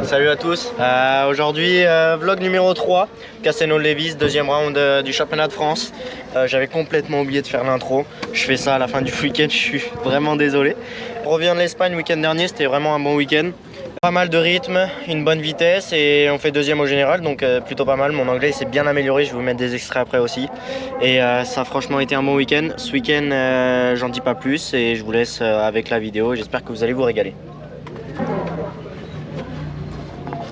Salut à tous. Aujourd'hui, vlog numéro 3, Castelnau-Lévis, deuxième round du championnat de France. J'avais complètement oublié de faire l'intro. Je fais ça à la fin du week-end, je suis vraiment désolé. On revient de l'Espagne le week-end dernier, c'était vraiment un bon week-end. Pas mal de rythme, une bonne vitesse et on fait deuxième au général, donc plutôt pas mal. Mon anglais s'est bien amélioré, je vais vous mettre des extraits après aussi. Et ça a franchement été un bon week-end. Ce week-end, j'en dis pas plus et je vous laisse avec la vidéo. J'espère que vous allez vous régaler.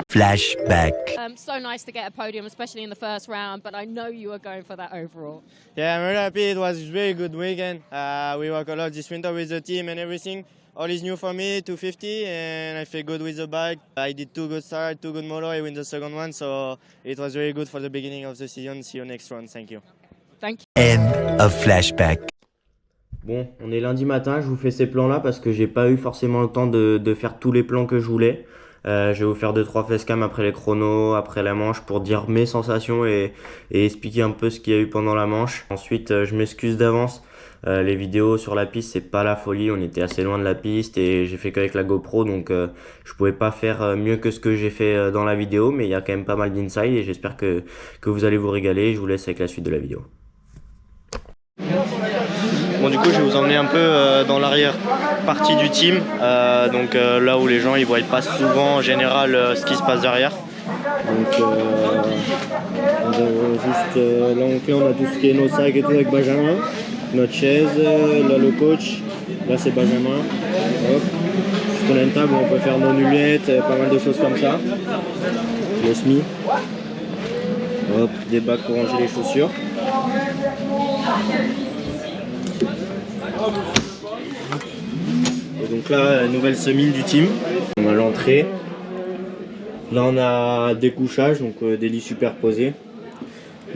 Flashback. So nice to get a podium, especially in the first round, but I know you were going for that overall. Yeah, I'm really happy. It was a very good weekend. We worked a lot this winter with the team and everything. All is new for me, 250, and I feel good with the bike. I did 2 good starts, 2 good motor. I win the second one, so it was very good for the beginning of the season. See you next round. Thank you. Thank you. End of flashback. Bon, on est lundi matin, je vous fais ces plans-là parce que j'ai pas eu forcément le temps de faire tous les plans que je voulais. Je vais vous faire 2-3 facecam après les chronos, après la manche pour dire mes sensations et expliquer un peu ce qu'il y a eu pendant la manche. Ensuite, je m'excuse d'avance. Les vidéos sur la piste, c'est pas la folie. On était assez loin de la piste et j'ai fait qu'avec la GoPro, donc je pouvais pas faire mieux que ce que j'ai fait dans la vidéo, mais il y a quand même pas mal d'inside et j'espère que vous allez vous régaler. Je vous laisse avec la suite de la vidéo. Bon, du coup je vais vous emmener un peu dans l'arrière partie du team, donc là où les gens ils voient pas souvent en général ce qui se passe derrière. Donc on a juste là on a tout ce qui est nos sacs et tout avec Benjamin, notre chaise, là le coach, là c'est Benjamin. Hop. On a une table où on peut faire nos lunettes, pas mal de choses comme ça. Le SMI. Hop, des bacs pour ranger les chaussures. Et donc là, nouvelle semi du team. On a l'entrée. Là, on a des couchages, donc des lits superposés.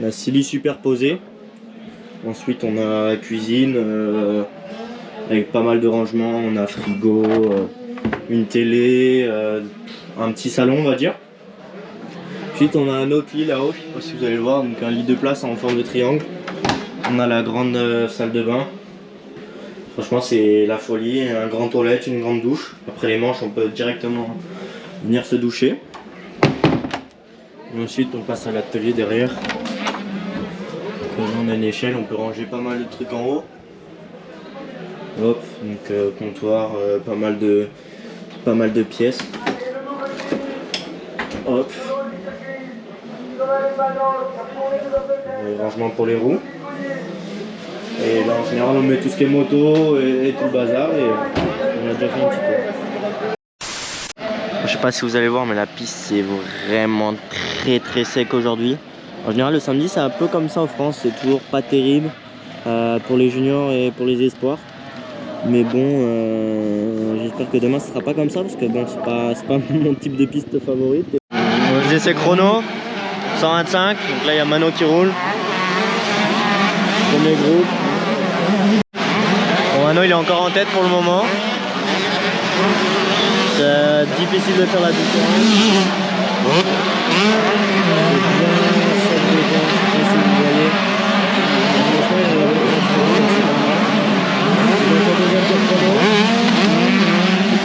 On a 6 lits superposés. Ensuite, on a la cuisine avec pas mal de rangements. On a frigo, une télé, un petit salon, on va dire. Ensuite, on a un autre lit là-haut. Je sais pas si vous allez le voir, donc un lit de place en forme de triangle. On a la grande salle de bain. Franchement c'est la folie, un grand toilette, une grande douche. Après les manches on peut directement venir se doucher. Et ensuite on passe à l'atelier derrière. Donc, là on a une échelle, on peut ranger pas mal de trucs en haut. Hop, donc comptoir, pas mal de pièces. Hop. Rangement pour les roues. Et là en général on met tout ce qui est moto et tout le bazar et on a déjà fait un petit peu. Je sais pas si vous allez voir mais la piste c'est vraiment très sec aujourd'hui. En général le samedi c'est un peu comme ça en France, c'est toujours pas terrible pour les juniors et pour les espoirs. Mais bon j'espère que demain ce sera pas comme ça parce que bon c'est pas mon type de piste favorite. On faisait ses chronos, 125, donc là il y a Mano qui roule. Premier groupe. Bon, Mano il est encore en tête pour le moment. C'est difficile de faire la différence.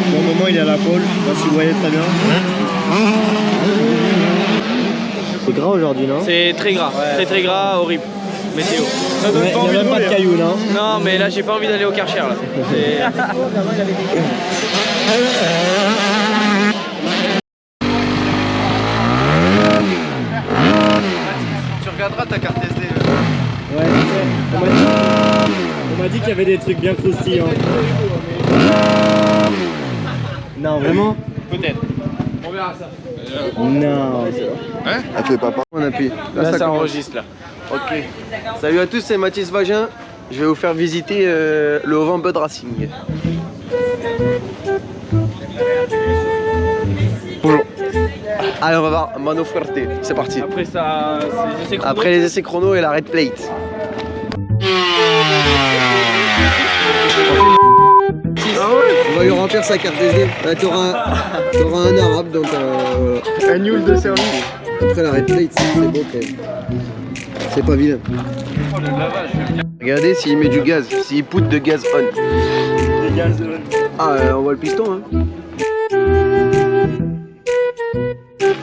Pour le moment il est à la pole, je sais pas si vous voyez très bien. C'est gras aujourd'hui, non? C'est très gras, ouais. Très gras, horrible. Météo. Il n'y a même pas de cailloux, non? Non, mais là j'ai pas envie d'aller au Karcher là. Tu regarderas ta carte SD. Ouais, on m'a dit qu'il y avait des trucs bien croustillants. Non, vraiment? Peut-être. On verra ça. Non. Hein? Elle fait pas on appuie. Là ça enregistre là. Ok. Salut à tous, c'est Mathis Vagin. Je vais vous faire visiter le Haut-Vent Bud Racing. Bonjour. Allez, on va voir Mano Fuerte. C'est parti. Après ça, c'est les essais chrono. Après les essais chrono et la red plate. On va lui remplir sa carte SD. T'auras un arabe donc un nul de service. Après la red plate, c'est beau quand même. C'est pas vilain. Regardez s'il met du gaz, s'il put de gaz on. Des gaz on. Ah, on voit le piston hein.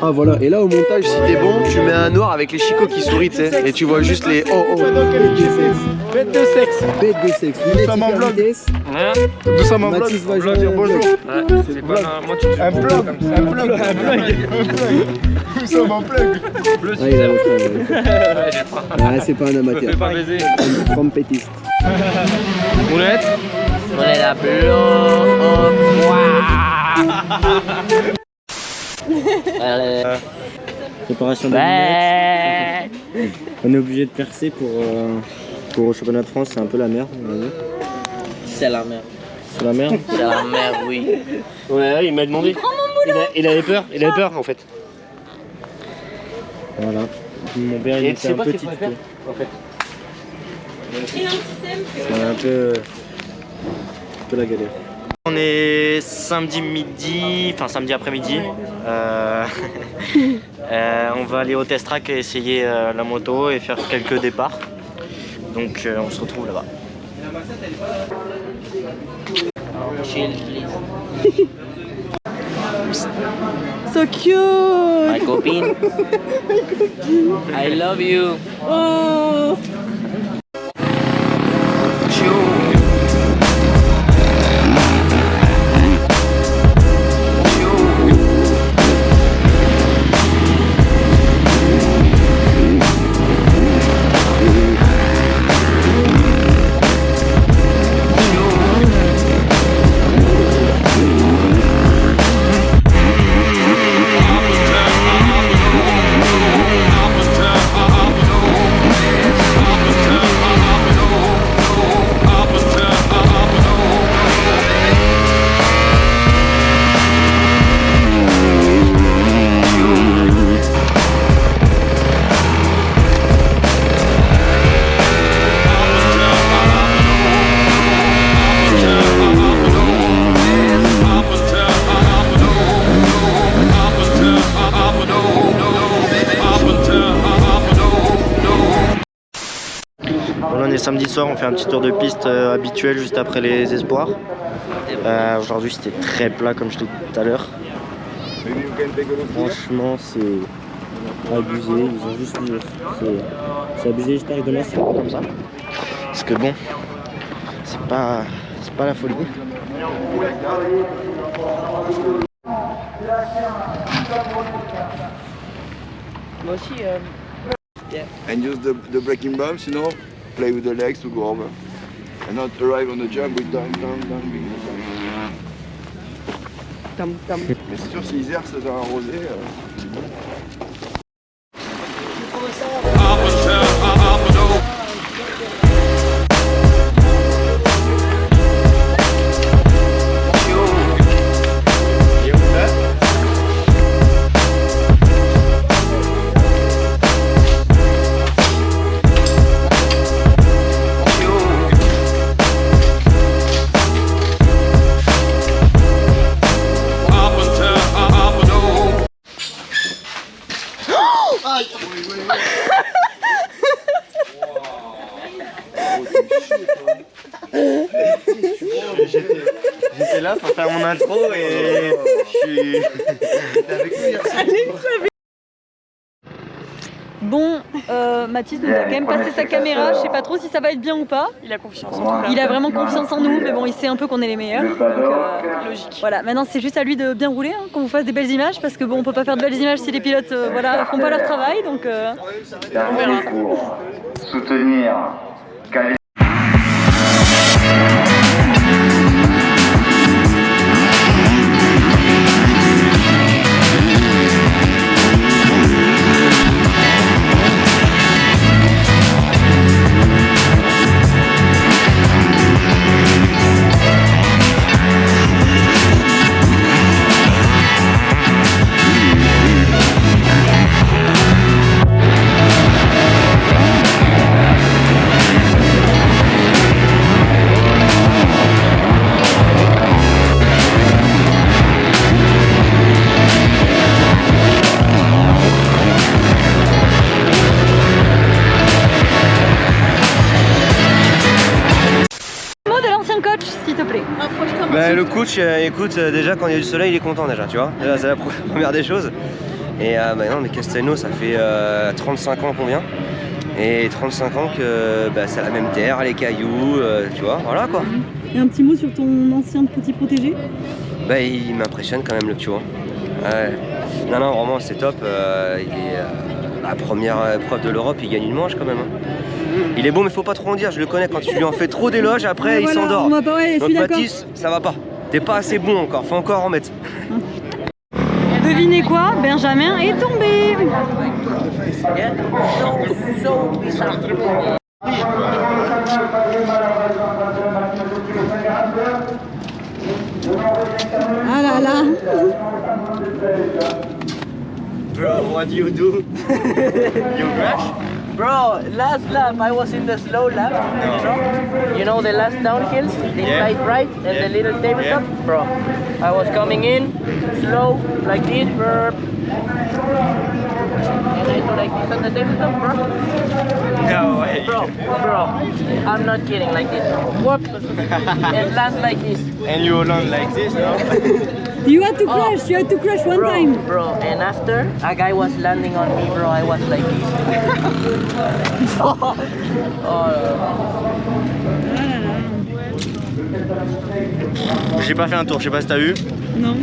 Ah voilà, et là au montage, si t'es bon, tu mets un noir avec les chicots qui sourient, tu sais, et tu vois juste les oh oh. Bête de sexe. Bête de sexe, lunettes hyper vitesse. Nous sommes en vlog. Mathis va On doit jouer dire un bonjour. vlog. C'est pas moi tu un vlog. Nous sommes en plug. Bleu Ah, il a le frère, super. Ah, c'est pas un amateur. Fais pas baiser. Un trompettiste. Moulette. Moulette à Préparation de lunettes. On est obligé de percer pour au championnat de France, c'est un peu la merde. C'est la merde. C'est la merde. C'est la merde, oui. Ouais, il m'a demandé. Il avait peur en fait. Voilà. Mon père il était un petit peu. En fait. C'est un peu la galère. On est samedi midi, enfin samedi après-midi. On va aller au test track et essayer la moto et faire quelques départs. Donc on se retrouve là-bas. Chill, please. So cute! My copine. I love you. Oh! Samedi soir, on fait un petit tour de piste habituel juste après les espoirs. Aujourd'hui, c'était très plat comme je l'ai dit tout à l'heure. Franchement, c'est abusé. Ils ont juste dit, c'est abusé. J'espère que demain, c'est pas comme ça. Parce que bon, c'est pas la folie. Moi aussi. And use the braking bumps, you know, play with the legs to go over. And not arrive on the jump with down. Mais c'est sûr, s'ils errent dans un rosé. J'étais là pour faire mon intro et je suis... Bon, Mathis nous a quand même passé sa caméra, je sais pas trop si ça va être bien ou pas. Il a confiance en nous. Il a vraiment confiance en nous, mais bon, il sait un peu qu'on est les meilleurs. Donc, logique. Voilà, maintenant c'est juste à lui de bien rouler, hein, qu'on vous fasse des belles images, parce que bon, on peut pas faire de belles images si les pilotes voilà, font pas leur travail, donc on verra. Soutenir Ben, le coach, écoute, déjà quand il y a du soleil, il est content déjà, tu vois. Déjà, c'est la première des choses. Et non, mais Castelnau, ça fait 35 ans qu'on vient. Et 35 ans que c'est la même terre, les cailloux, tu vois, voilà quoi. Et un petit mot sur ton ancien petit protégé? Il m'impressionne quand même le petit haut. Ouais. Non, vraiment c'est top. Il est la première épreuve de l'Europe, il gagne une manche quand même. Il est bon mais faut pas trop en dire, je le connais, quand tu lui en fais trop d'éloges, après il s'endort. Donc Mathis, ça va pas. T'es pas assez bon encore, faut encore en mettre. Devinez quoi? Benjamin est tombé. Ah là là. Bro, what do you do? You crash? Bro, last lap I was in the slow lap. You know the last downhills, the slight right and the little tabletop? Bro, I was coming in slow like this, bro. And I do like this on the tabletop, bro. No way. Bro, I'm not kidding, like this. Whoop, and land like this. And you land like this, no? You had to crash one time. Bro, and after a guy was landing on me, bro, I was like this. J'ai pas fait un tour, je sais pas si t'as vu. Non.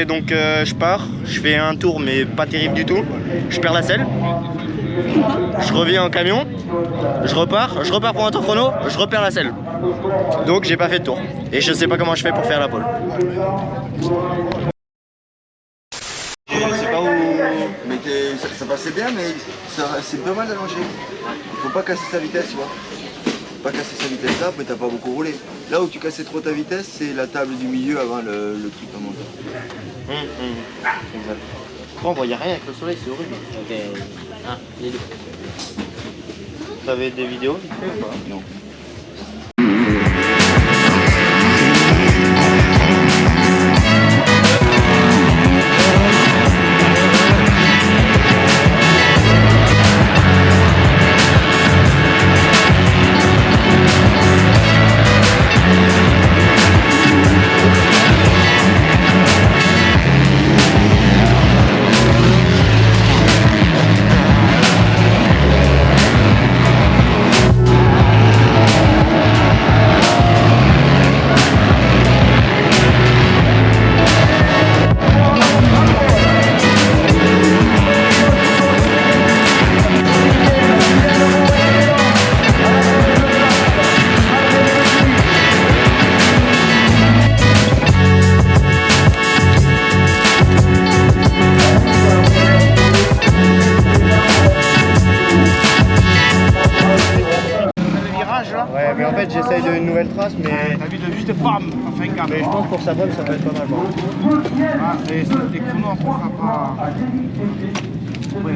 Donc je pars, je fais un tour mais pas terrible du tout. Je perds la selle. Je reviens en camion, je repars pour un tour chrono, je repère la selle. Donc j'ai pas fait de tour. Et je sais pas comment je fais pour faire la pole. Je sais pas où. Mais ça passait bien, mais c'est pas mal d'allonger. Faut pas casser sa vitesse, tu vois. Pas casser sa vitesse là, mais t'as pas beaucoup roulé. Là où tu cassais trop ta vitesse, c'est la table du milieu avant le truc à monter. Exact. Bon, il n'y a rien avec le soleil, c'est horrible. Les deux. Vous avez des vidéos vite fait ou pas? Non. Ouais, mais en fait j'essaye d'une nouvelle trace, mais. T'as vu de juste bam, ça fait un cap. Mais je pense pour sa bonne ça va être pas mal. Ah, c'est des chronos, on fera pas. Ouais,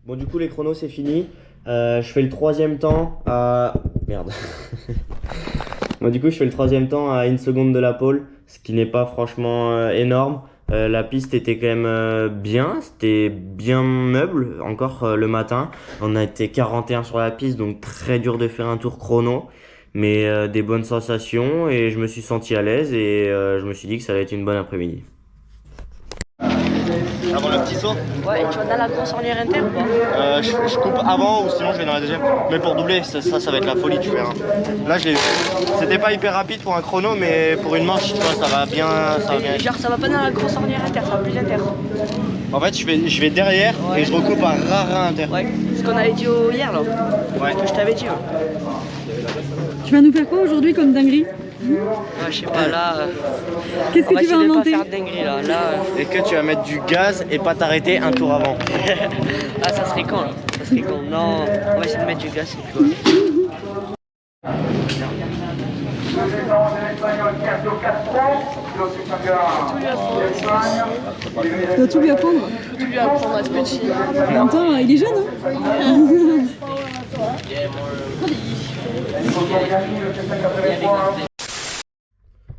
Bon, du coup les chronos c'est fini. Je fais le troisième temps à... Merde. Bon, du coup je fais le troisième temps à 1 seconde de la pole, ce qui n'est pas franchement énorme. La piste était quand même bien, c'était bien meuble encore le matin. On a été 41 sur la piste, donc très dur de faire un tour chrono. Mais des bonnes sensations et je me suis senti à l'aise et je me suis dit que ça allait être une bonne après-midi. Avant le petit saut? Ouais, et tu vas dans la grosse ornière inter ou pas? Je coupe avant ou sinon je vais dans la deuxième. Mais pour doubler, ça va être la folie, tu verras. Là, je l'ai vu. C'était pas hyper rapide pour un chrono, mais pour une manche, tu vois, ça va bien. Genre, ça va pas dans la grosse ornière inter, ça va plus inter. En fait, je vais derrière et je recoupe un rara inter. Ouais, ce qu'on avait dit hier là. Ouais. Que je t'avais dit. Tu vas nous faire quoi aujourd'hui comme dinguerie? Ouais, je sais pas, là. Qu'est-ce que tu vas inventer? On va essayer de pas faire de dinguerie là. Et que tu vas mettre du gaz et pas t'arrêter un tour avant. Ah, ça serait con là. Ça serait con. Non, on va essayer de mettre du gaz, c'est cool. Tu dois tout lui apprendre. Tout lui apprendre à ce petit. En même temps, il est jeune, hein.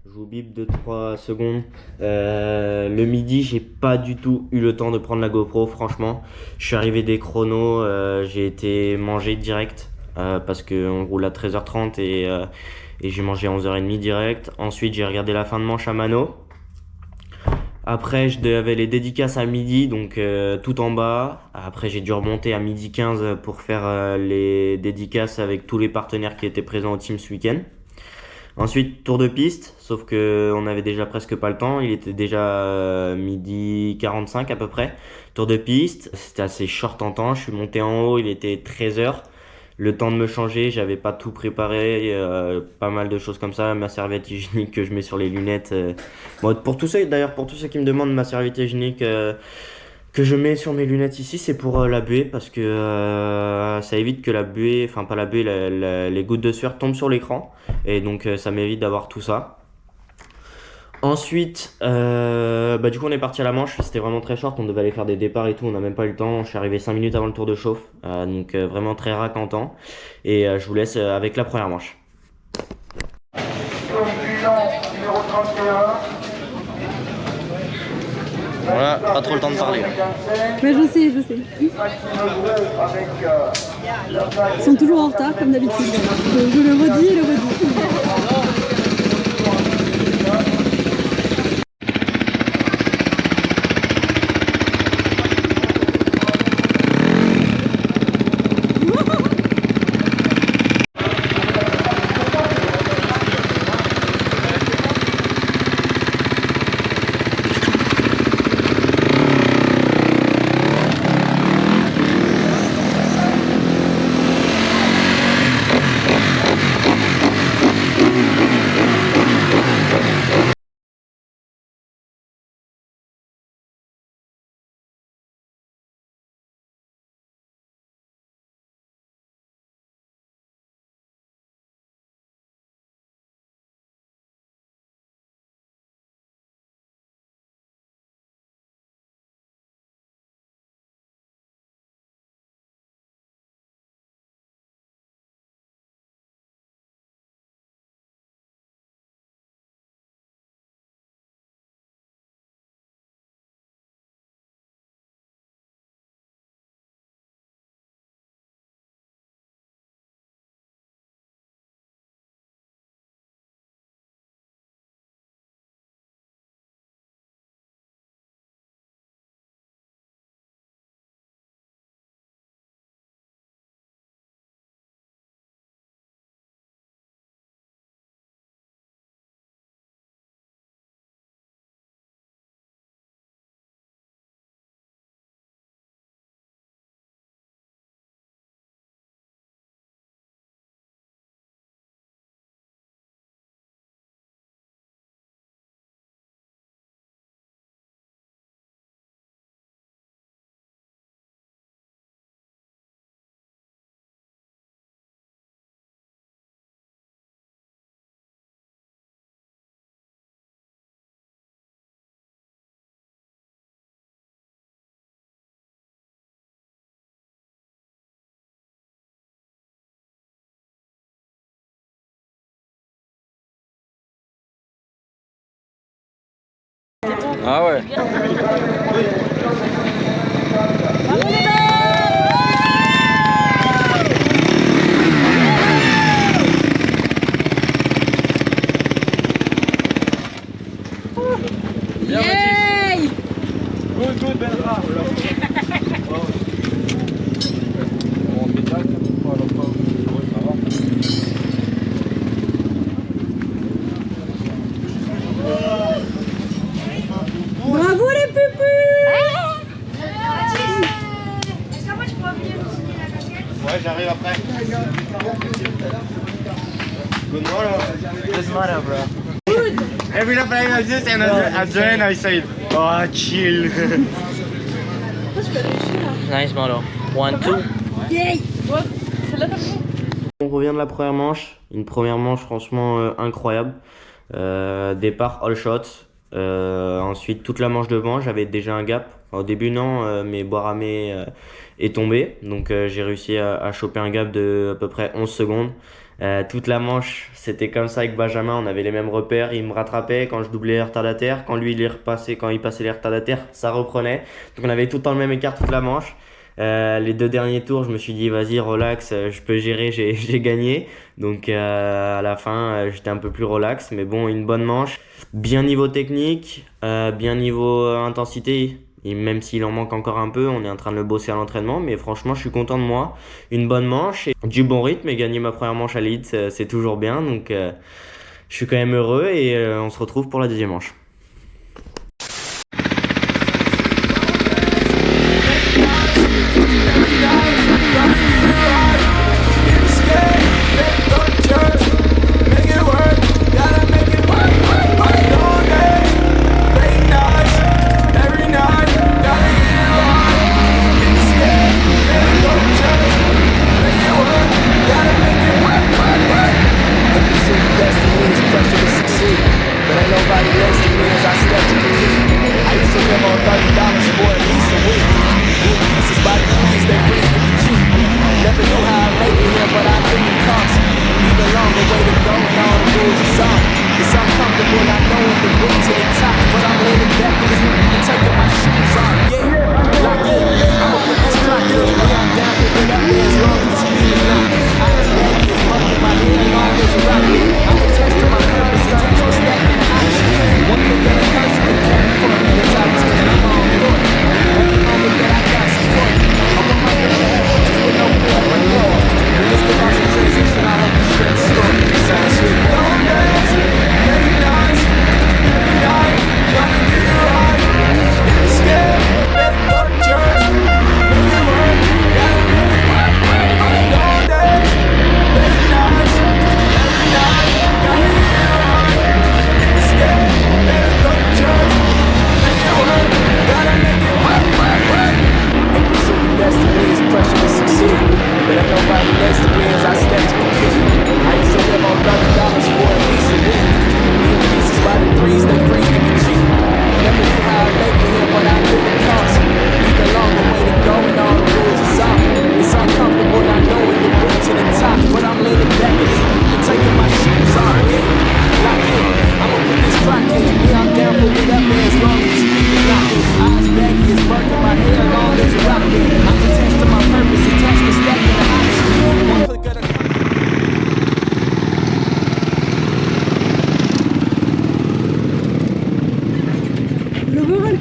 Je vous bip 2-3 secondes. Le midi, j'ai pas du tout eu le temps de prendre la GoPro, franchement. Je suis arrivé des chronos, j'ai été manger direct parce qu'on roule à 13h30 et et j'ai mangé à 11h30 direct. Ensuite j'ai regardé la fin de manche à mano. Après j'avais les dédicaces à midi, donc tout en bas. Après j'ai dû remonter à midi 15 pour faire les dédicaces avec tous les partenaires qui étaient présents au team ce week-end. Ensuite tour de piste, sauf que on avait déjà presque pas le temps, il était déjà midi 45 à peu près. Tour de piste, c'était assez short en temps, je suis monté en haut, il était 13h. Le temps de me changer, j'avais pas tout préparé, pas mal de choses comme ça, ma serviette hygiénique que je mets sur les lunettes. Bon, pour tous ceux qui me demandent ma serviette hygiénique que je mets sur mes lunettes ici, c'est pour la buée, parce que ça évite que la buée, enfin pas la buée, les gouttes de sueur tombent sur l'écran, et donc ça m'évite d'avoir tout ça. Ensuite, du coup on est parti à la manche, c'était vraiment très short, on devait aller faire des départs et tout, on n'a même pas eu le temps, je suis arrivé 5 minutes avant le tour de chauffe, donc vraiment très rac en temps, et je vous laisse avec la première manche. Numéro 31. Voilà, pas trop le temps de parler. Mais je sais. Ils sont toujours en retard comme d'habitude. Je le redis et le redis. Ah ouais. Yay! Good, Bernard. Bravo les pupus! Est-ce qu'après tu pourras venir nous signer la casquette? Ouais, j'arrive après. Good morning. Good morning, bro. Every time I like this and at the end I say, oh chill. Nice model. 1, 2. Yay! On revient de la première manche, une première manche franchement incroyable. Départ all shot. Ensuite toute la manche devant, j'avais déjà un gap. Au début non, mais Boiramé est tombé, donc j'ai réussi à choper un gap de à peu près 11 secondes. Toute la manche c'était comme ça avec Benjamin, on avait les mêmes repères, il me rattrapait quand je doublais les retardataires, quand lui il passait les retardataires, ça reprenait. Donc on avait tout le temps le même écart toute la manche. Les 2 derniers tours, je me suis dit vas-y relax, je peux gérer, j'ai gagné. Donc à la fin, j'étais un peu plus relax, mais bon, une bonne manche. Bien niveau technique, bien niveau intensité. Et même s'il en manque encore un peu, on est en train de le bosser à l'entraînement, mais franchement, je suis content de moi. Une bonne manche, et du bon rythme, et gagner ma première manche à Leeds, c'est toujours bien. Donc je suis quand même heureux et on se retrouve pour la deuxième manche.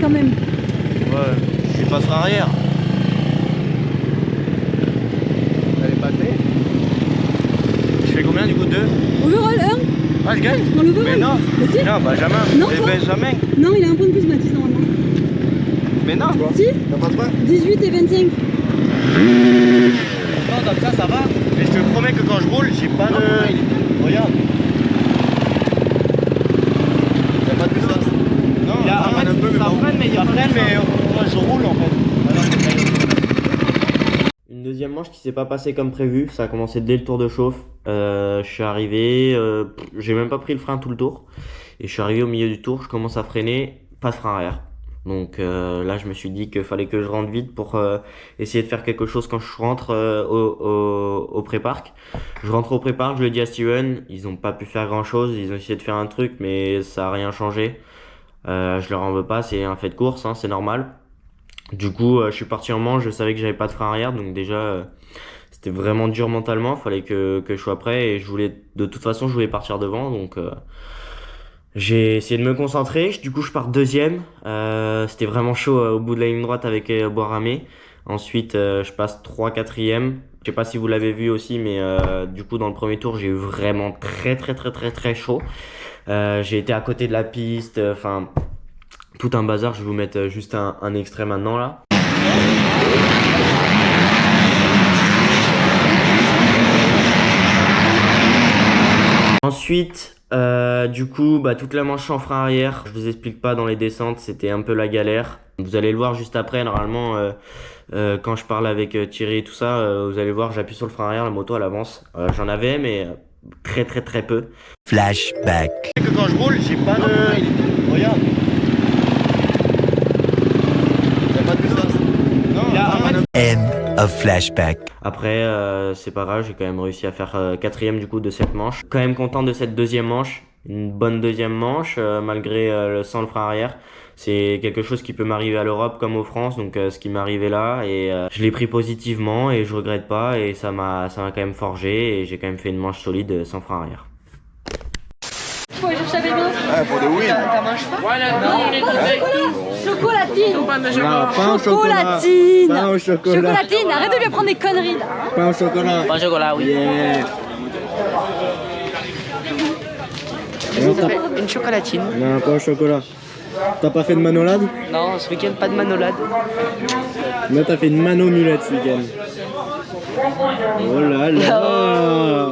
Quand même. Ouais, je suis pas frein arrière. Elle est passée. Je fais combien du coup 2? Overall 1. Ah, je gagne? Mais non. Si. Non, Benjamin. Non, Et toi Benjamin. Non, il a un point de plus, Mathis, normalement. Mais non. Si. T'as pas de frein? 18 et 25. Non, comme ça va. Mais je te promets que quand je roule, j'ai pas de... Regarde. Y'a pas de puissance. Non, il y a un peu, ça freine, mais il y a freine, mais moi je roule en fait. Une deuxième manche qui s'est pas passée comme prévu, ça a commencé dès le tour de chauffe. Je suis arrivé, j'ai même pas pris le frein tout le tour. Et je suis arrivé au milieu du tour, je commence à freiner, pas de frein arrière. Donc là je me suis dit qu'il fallait que je rentre vite pour essayer de faire quelque chose quand je rentre au pré-parc. Je rentre au pré-parc, je le dis à Steven, ils ont pas pu faire grand chose, ils ont essayé de faire un truc mais ça a rien changé. Je leur en veux pas, c'est un fait de course, hein, c'est normal. Du coup je suis parti en manche, je savais que j'avais pas de frein arrière, donc déjà c'était vraiment dur mentalement, fallait que je sois prêt et de toute façon je voulais partir devant, donc j'ai essayé de me concentrer. Du coup je pars deuxième, c'était vraiment chaud au bout de la ligne droite avec Boiramé. Ensuite je passe 3-4e. Je sais pas si vous l'avez vu aussi, mais du coup dans le premier tour j'ai eu vraiment très chaud. J'ai été à côté de la piste, enfin tout un bazar. Je vais vous mettre juste un extrait maintenant là. Ensuite du coup toute la manche en frein arrière, je vous explique pas, dans les descentes c'était un peu la galère. Vous allez le voir juste après, normalement quand je parle avec Thierry et tout ça, vous allez voir, j'appuie sur le frein arrière, la moto elle avance. J'en avais mais très peu. Flashback. Que quand je roule, j'ai pas de... Regarde. Y'a pas de puissance. Non, il y a End of flashback. Après, c'est pas grave, j'ai quand même réussi à faire 4e du coup de cette manche. Quand même content de cette deuxième manche. une bonne deuxième manche, malgré sans le frein arrière. C'est quelque chose qui peut m'arriver à l'Europe comme aux France, donc ce qui m'est arrivé là, et je l'ai pris positivement et je regrette pas, et ça m'a quand même forgé, et j'ai quand même fait une manche solide sans frein arrière. Ouais, je savais bien. Ouais, pour the win. T'as mangé pas? Chocolatine. Pain au chocolat. Chocolatine. Pain au chocolat. Chocolatine, arrête de lui apprendre des conneries là. Pain au chocolat. Pain au chocolat, oui. Yeah. Une chocolatine. Non, pas au chocolat. T'as pas fait de manolade? Non, ce week-end, pas de manolade. Là, t'as fait une mano-mulette ce week-end. Oh là là.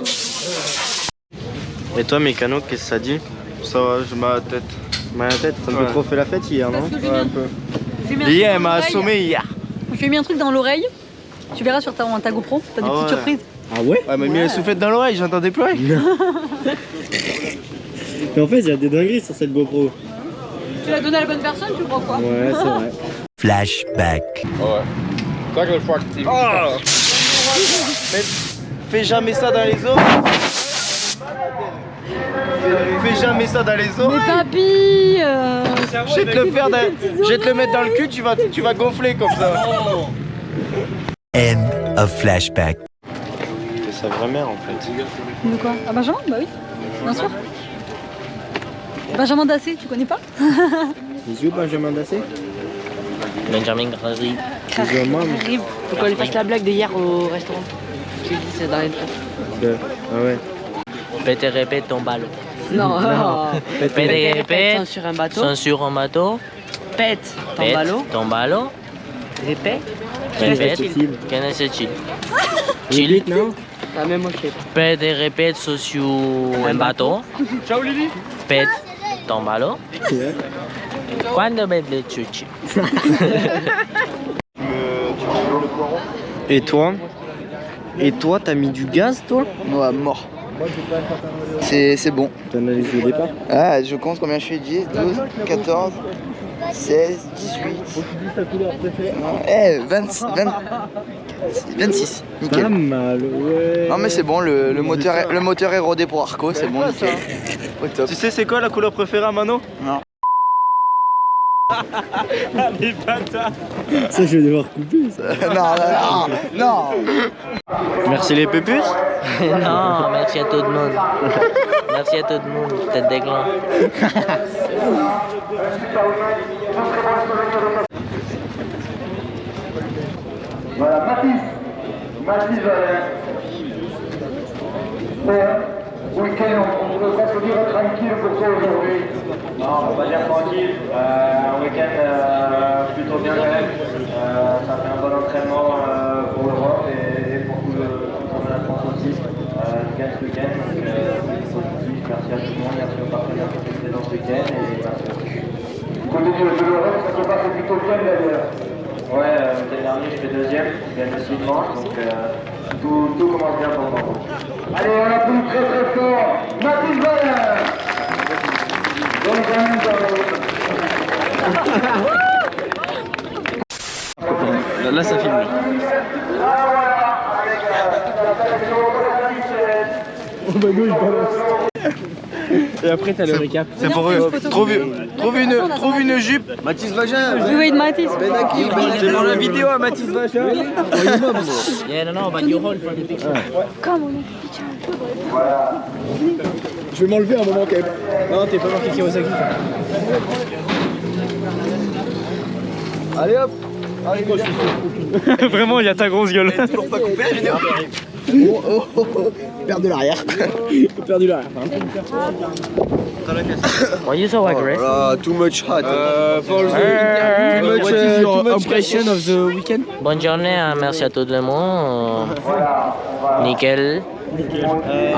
Et toi, Mécano, qu'est-ce que ça dit? Ça va, j'ai mal à la tête. Mal à la tête? T'as un peu trop fait la fête hier, non? Ouais, un peu. Hier, elle m'a assommé hier. Je lui ai mis un truc dans l'oreille. Tu verras sur ta GoPro, t'as des petites surprises. Ah ouais? Elle m'a mis la soufflette dans l'oreille, j'entendais pleurer. Mais en fait, il y a des dingueries sur cette GoPro. Tu l'as donné à la bonne personne, tu crois quoi? Ouais, c'est vrai. Flashback. Oh. Mais fais jamais ça dans les os. Fais jamais ça dans les os. Mais papy Je vais te le faire, je vais te le mettre dans le cul, tu vas gonfler comme ça. End of flashback. C'est sa vraie-mère en fait. De quoi? Ah Benjamin? Bah oui, bien sûr. Benjamin Dassé, tu connais pas? Bisous Benjamin Dassé. Benjamin Grasry. Bisous à moi. Faut qu'on lui fasse la blague d'hier au restaurant. Tu dis c'est dans les trucs. Ah ouais. Pète et répète ton ballon. Non, Pète et répète. Sont sur un bateau. Sont sur un bateau. Pète ton ballon. Ton ballon. Répète. Répète. Qu'en est-il? Chill. Non? La même moitié. Pète et répète sont sur un bateau. Ciao Lily. Pète ton ballon. Quando mets le chuchi? Et toi? Et toi, t'as mis du gaz toi? Ouais, mort. C'est bon. T'en as les au départ? Ah, je compte combien je fais? 10, 12, 14, 16, 18. Eh, 26. Nickel. Pas mal, ouais. Non mais c'est bon, le moteur est rodé pour Arco, c'est bon, nickel. Au top. Tu sais c'est quoi la couleur préférée à Mano? Non. Les bâtards. Ça, je vais devoir couper ça. Non. Merci les pépus. Non, merci à tout le monde. Merci à tout le monde, tête d'éclat. Voilà, Mathis week-end, on peut pas se dire tranquille pour toi aujourd'hui. Non, on va pas dire tranquille. Un week-end plutôt bien quand même. Ça fait un bon entraînement pour l'Europe et pour tout le championnat de France aussi. Je gagne ce week-end. Merci à tout le monde, merci aux partenaires qui étaient présents ce week-end et merci à tous. Côté de l'Europe, ça se passe plutôt bien d'ailleurs. Ouais, le week-end dernier, je fais deuxième. Je gagne aussi dimanche, donc tout commence bien pour moi. Allez, on applaudit très très fort Mathis Valère. Là, ça filme. Oh bah nous, il balance. Et après, t'as le récap. C'est pour eux. Trouve une jupe. Mathis Vagin. Oui, Mathis. Benaki. C'est dans la vidéo à Mathis Vagin. Yeah, no, but you hold for the picture. Come on. Je vais m'enlever un moment quand même. Non, t'es pas marqué Kiyosaki. Allez hop. Vraiment, il y a ta grosse gueule. Toujours pas coupé la vidéo. Perdu l'arrière. Perdu l'arrière. Why you so aggressive? Too much hot. For the what is your impression of the weekend? Bonne journée, hein, merci à tout le monde. Nickel.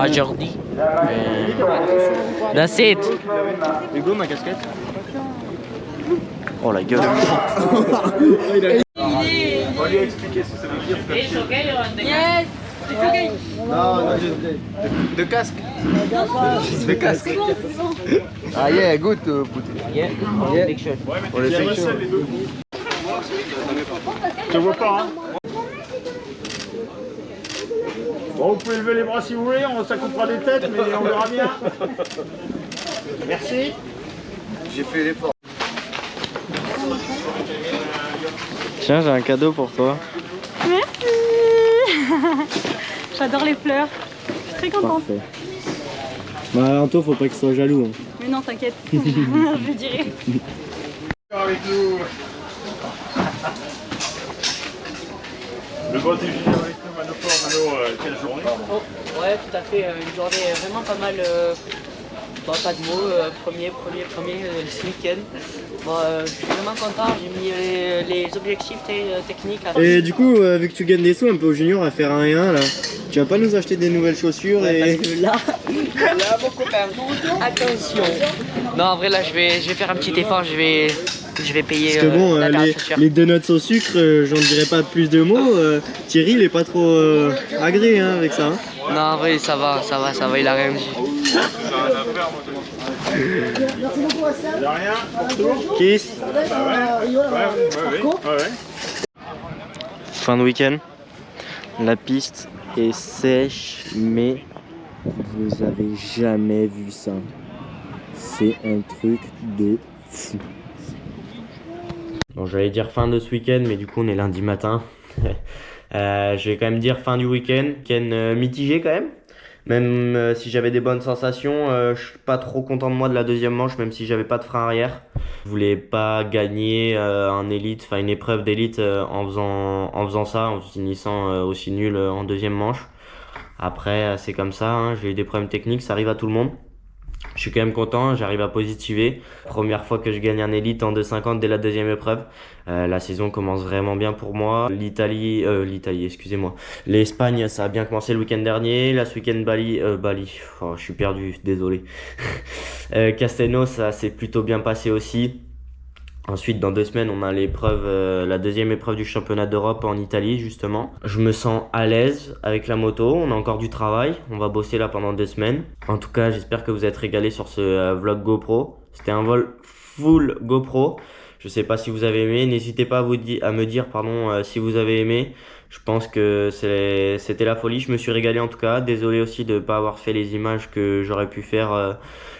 Aujourd'hui. That's it. Hugo, ma casquette. Oh la gueule. On va lui expliquer ce que ça veut dire. Yes. C'est ok. Non, de casque. De casque. Ah yeah, good put. Yeah, on Yeah. picture. On les fait chaud. Je vois pas, hein. Bon, vous pouvez lever les bras si vous voulez, ça coupera des têtes, mais on verra bien. Merci. J'ai fait l'effort. Tiens, j'ai un cadeau pour toi. Merci. J'adore les fleurs. Je suis très contente. Parfait. Bah Anto, faut pas qu'il soit jaloux. Hein. Mais non, t'inquiète. Je le dirai. Avec nous. Le bon ingénieur avec nous, Mano, quelle journée? Oh, ouais, tout à fait. Une journée vraiment pas mal. Bon, pas de mots. Premier ce week-end. Bon, je suis vraiment content. J'ai mis les objectifs techniques. Et du coup, vu que tu gagnes des sous un peu au junior à faire 1 et 1 là, tu vas pas nous acheter des nouvelles chaussures ouais, parce que là, mon copain, attention. Non, en vrai, là, je vais faire un petit effort. Je vais payer. Parce que bon, les donuts au sucre, j'en dirais pas plus de mots. Thierry, il est pas trop agréé hein, avec ça. Hein. Non, en vrai, ça va, il a rien dit. De rien pour tout. Kiss. Ouais. Fin de week-end. La piste est sèche, mais vous avez jamais vu ça. C'est un truc de fou. Bon, j'allais dire fin de ce week-end, mais du coup, on est lundi matin. Je vais quand même dire fin du week-end. Week-end mitigé quand même. Même si j'avais des bonnes sensations, je suis pas trop content de moi de la deuxième manche, même si j'avais pas de frein arrière. Je voulais pas gagner une épreuve d'élite en faisant ça, en finissant aussi nul en deuxième manche. Après, c'est comme ça, hein, j'ai eu des problèmes techniques, ça arrive à tout le monde. Je suis quand même content, j'arrive à positiver. Première fois que je gagne un élite en 2,50 dès la deuxième épreuve. La saison commence vraiment bien pour moi. L'Italie, excusez-moi. L'Espagne, ça a bien commencé le week-end dernier. Là, ce week-end, Bali. Oh, je suis perdu, désolé. Castelnau, ça s'est plutôt bien passé aussi. Ensuite, dans 2 semaines, on a la deuxième épreuve du championnat d'Europe en Italie, justement. Je me sens à l'aise avec la moto. On a encore du travail. On va bosser là pendant 2 semaines. En tout cas, j'espère que vous êtes régalés sur ce vlog GoPro. C'était un vol full GoPro. Je sais pas si vous avez aimé. N'hésitez pas à me dire si vous avez aimé. Je pense que c'était la folie. Je me suis régalé en tout cas. Désolé aussi de ne pas avoir fait les images que j'aurais pu faire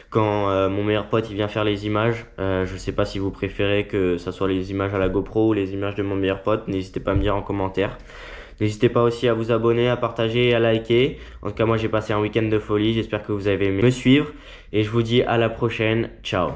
quand mon meilleur pote il vient faire les images. Je sais pas si vous préférez que ça soit les images à la GoPro ou les images de mon meilleur pote. N'hésitez pas à me dire en commentaire. N'hésitez pas aussi à vous abonner, à partager et à liker. En tout cas, moi j'ai passé un week-end de folie. J'espère que vous avez aimé me suivre. Et je vous dis à la prochaine. Ciao.